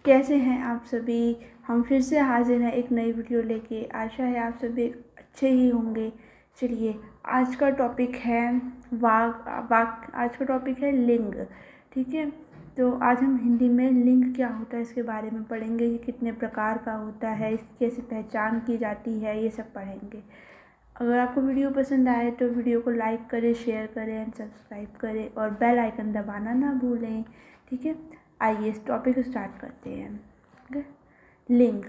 कैसे हैं आप सभी। हम फिर से हाजिर हैं एक नई वीडियो लेके। आशा है आप सभी अच्छे ही होंगे। चलिए, आज का टॉपिक है आज का टॉपिक है लिंग। ठीक है, तो आज हम हिंदी में लिंग क्या होता है इसके बारे में पढ़ेंगे। ये कितने प्रकार का होता है, इसकी कैसे पहचान की जाती है, ये सब पढ़ेंगे। अगर आपको वीडियो पसंद आए तो वीडियो को लाइक करें, शेयर करें एंड सब्सक्राइब करें और बेल आइकन दबाना ना भूलें। ठीक है, आइए इस टॉपिक को स्टार्ट करते हैं। ठीक है, लिंग।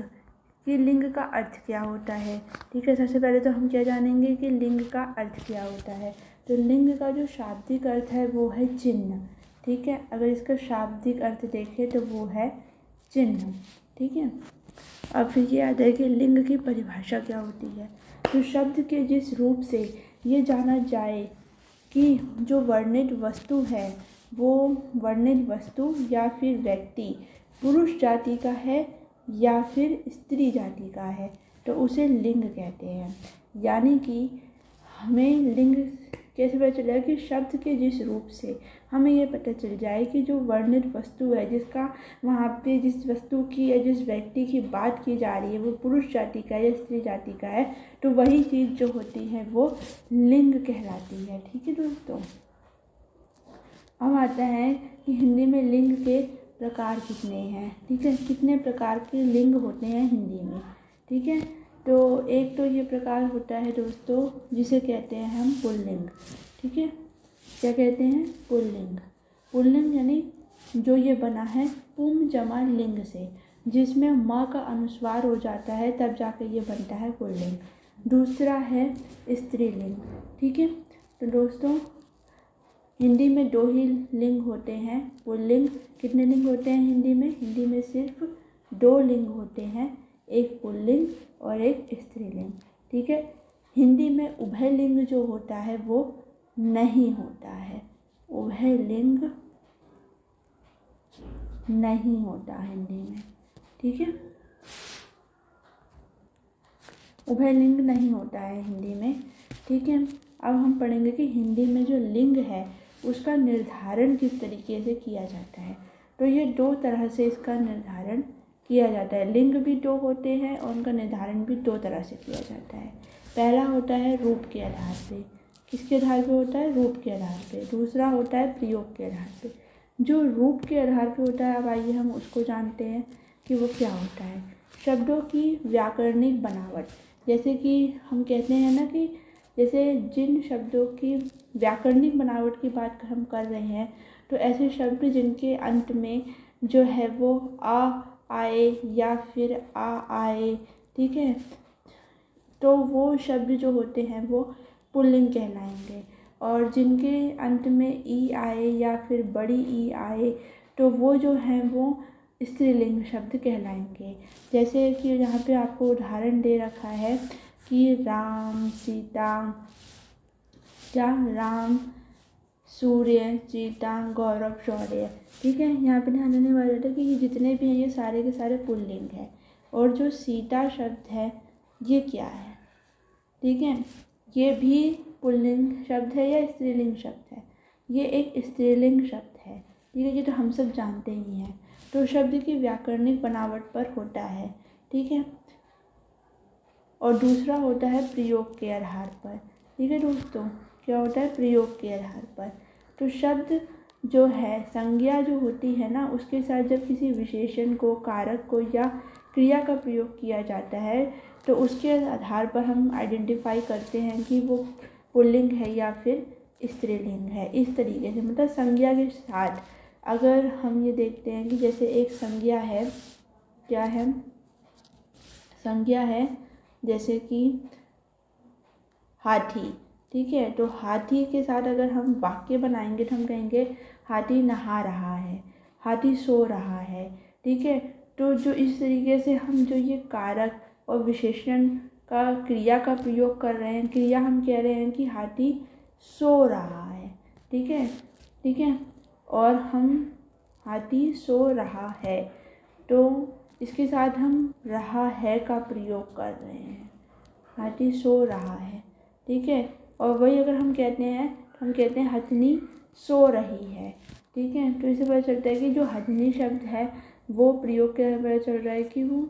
कि लिंग का अर्थ क्या होता है। ठीक है, सबसे पहले तो हम क्या जानेंगे कि लिंग का अर्थ क्या होता है। तो लिंग का जो शाब्दिक अर्थ है वो है चिन्ह। ठीक है, अगर इसका शाब्दिक अर्थ देखें तो वो है चिन्ह। ठीक है, अब फिर ये आता है कि लिंग की परिभाषा क्या होती है। तो शब्द के जिस रूप से ये जाना जाए कि जो वर्णित वस्तु है वो वर्णित वस्तु या फिर व्यक्ति पुरुष जाति का है या फिर स्त्री जाति का है, तो उसे लिंग कहते हैं। यानी कि हमें लिंग कैसे पता चलेगा कि शब्द के जिस रूप से हमें ये पता चल जाए कि जो वर्णित वस्तु है, जिसका वहाँ पे जिस वस्तु की या जिस व्यक्ति की बात की जा रही है वो पुरुष जाति का या स्त्री जाति का है, तो वही चीज़ जो होती है वो लिंग कहलाती है। ठीक है दोस्तों, अब आता है कि हिंदी में लिंग के प्रकार कितने हैं। ठीक है, कितने प्रकार के लिंग होते हैं हिंदी में। ठीक है, तो एक तो ये प्रकार होता है दोस्तों जिसे कहते हैं हम पुल्लिंग। ठीक है, क्या कहते हैं, पुल्लिंग। पुल्लिंग यानी जो ये बना है पुम जमा लिंग से, जिसमें माँ का अनुस्वार हो जाता है तब जाकर ये बनता है पुल्लिंग। दूसरा है स्त्रीलिंग। ठीक है, तो दोस्तों हिंदी में दो ही लिंग होते हैं पुल्लिंग। कितने लिंग होते हैं हिंदी में? हिंदी में सिर्फ दो लिंग होते हैं, एक पुल्लिंग और एक स्त्रीलिंग। ठीक है, हिंदी में उभय लिंग जो होता है वो नहीं होता है। उभय लिंग नहीं होता हिंदी में। ठीक है, उभय लिंग नहीं होता है हिंदी में। ठीक है, अब हम पढ़ेंगे कि हिंदी में जो लिंग है उसका निर्धारण किस तरीके से किया जाता है। तो ये दो तरह से इसका निर्धारण किया जाता है। लिंग भी दो होते हैं और उनका निर्धारण भी दो तरह से किया जाता है। पहला होता है रूप के आधार पे। किसके आधार पे होता है? रूप के आधार पे। दूसरा होता है प्रयोग के आधार पे। जो रूप के आधार पे होता है, अब आइए हम उसको जानते हैं कि वो क्या होता है। शब्दों की व्याकरणिक बनावट, जैसे कि हम कहते हैं ना कि जैसे जिन शब्दों की व्याकरणिक बनावट की बात हम कर रहे हैं, तो ऐसे शब्द जिनके अंत में जो है वो आ आए या फिर आ आए, ठीक है, तो वो शब्द जो होते हैं वो पुल्लिंग कहलाएंगे। और जिनके अंत में ई आए या फिर बड़ी ई आए, तो वो जो हैं वो स्त्रीलिंग शब्द कहलाएंगे। जैसे कि यहाँ पे आपको उदाहरण दे रखा है कि राम, सीता, क्या, राम, सूर्य, सीता, गौरव, शौर्य। ठीक है, यहाँ पे ध्यान देने वाला था कि ये जितने भी हैं ये सारे के सारे पुल्लिंग हैं। और जो सीता शब्द है ये क्या है? ठीक है, ये भी पुल्लिंग शब्द है या स्त्रीलिंग शब्द है? ये एक स्त्रीलिंग शब्द है। ठीक है, ये तो हम सब जानते ही हैं। तो शब्द की व्याकरणिक बनावट पर होता है। ठीक है, और दूसरा होता है प्रयोग के आधार पर। ठीक है दोस्तों, क्या होता है? प्रयोग के आधार पर। तो शब्द जो है, संज्ञा जो होती है ना, उसके साथ जब किसी विशेषण को, कारक को या क्रिया का प्रयोग किया जाता है तो उसके आधार पर हम आइडेंटिफाई करते हैं कि वो पुल्लिंग है या फिर स्त्रीलिंग है। इस तरीके से, मतलब संज्ञा के साथ अगर हम ये देखते हैं कि जैसे एक संज्ञा है, क्या है? संज्ञा है जैसे कि हाथी। ठीक है, तो हाथी के साथ अगर हम वाक्य बनाएंगे तो हम कहेंगे हाथी नहा रहा है, हाथी सो रहा है। ठीक है, तो जो इस तरीके से हम जो ये कारक और विशेषण का, क्रिया का प्रयोग कर रहे हैं, क्रिया हम कह रहे हैं कि हाथी सो रहा है। ठीक है, ठीक है, और हम हाथी सो रहा है, तो इसके साथ हम रहा है का प्रयोग कर रहे हैं। हाथी सो रहा है। ठीक है, और वही अगर हम कहते हैं तो हम कहते हैं हथनी सो रही है। ठीक है, तो इससे पता चलता है कि जो हथनी शब्द है वो प्रयोग के पता चल रहा है कि वो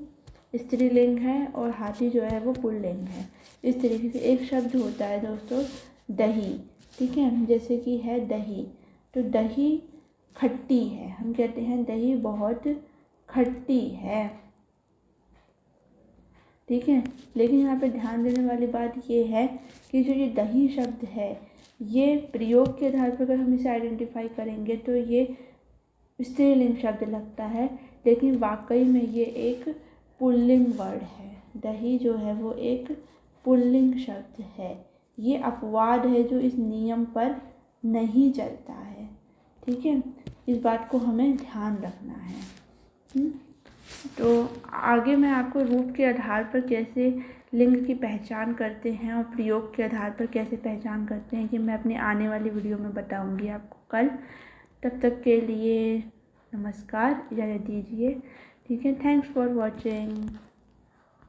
स्त्रीलिंग है और हाथी जो है वो पुल्लिंग है। इस तरीके से एक शब्द होता है दोस्तों दही, ठीक है, जैसे कि है दही, तो दही खट्टी है, हम कहते हैं दही बहुत खट्टी है, ठीक है। लेकिन यहाँ पे ध्यान देने वाली बात ये है कि जो ये दही शब्द है ये प्रयोग के आधार पर अगर हम इसे आइडेंटिफाई करेंगे तो ये स्त्रीलिंग शब्द लगता है, लेकिन वाकई में ये एक पुल्लिंग वर्ड है। दही जो है वो एक पुल्लिंग शब्द है। ये अपवाद है जो इस नियम पर नहीं चलता है, ठीक है। इस बात को हमें ध्यान रखना है। तो आगे मैं आपको रूप के आधार पर कैसे लिंग की पहचान करते हैं और प्रयोग के आधार पर कैसे पहचान करते हैं कि मैं अपनी आने वाली वीडियो में बताऊंगी आपको कल। तब तक के लिए नमस्कार, इजाज़त दीजिए, ठीक है। Thanks for watching.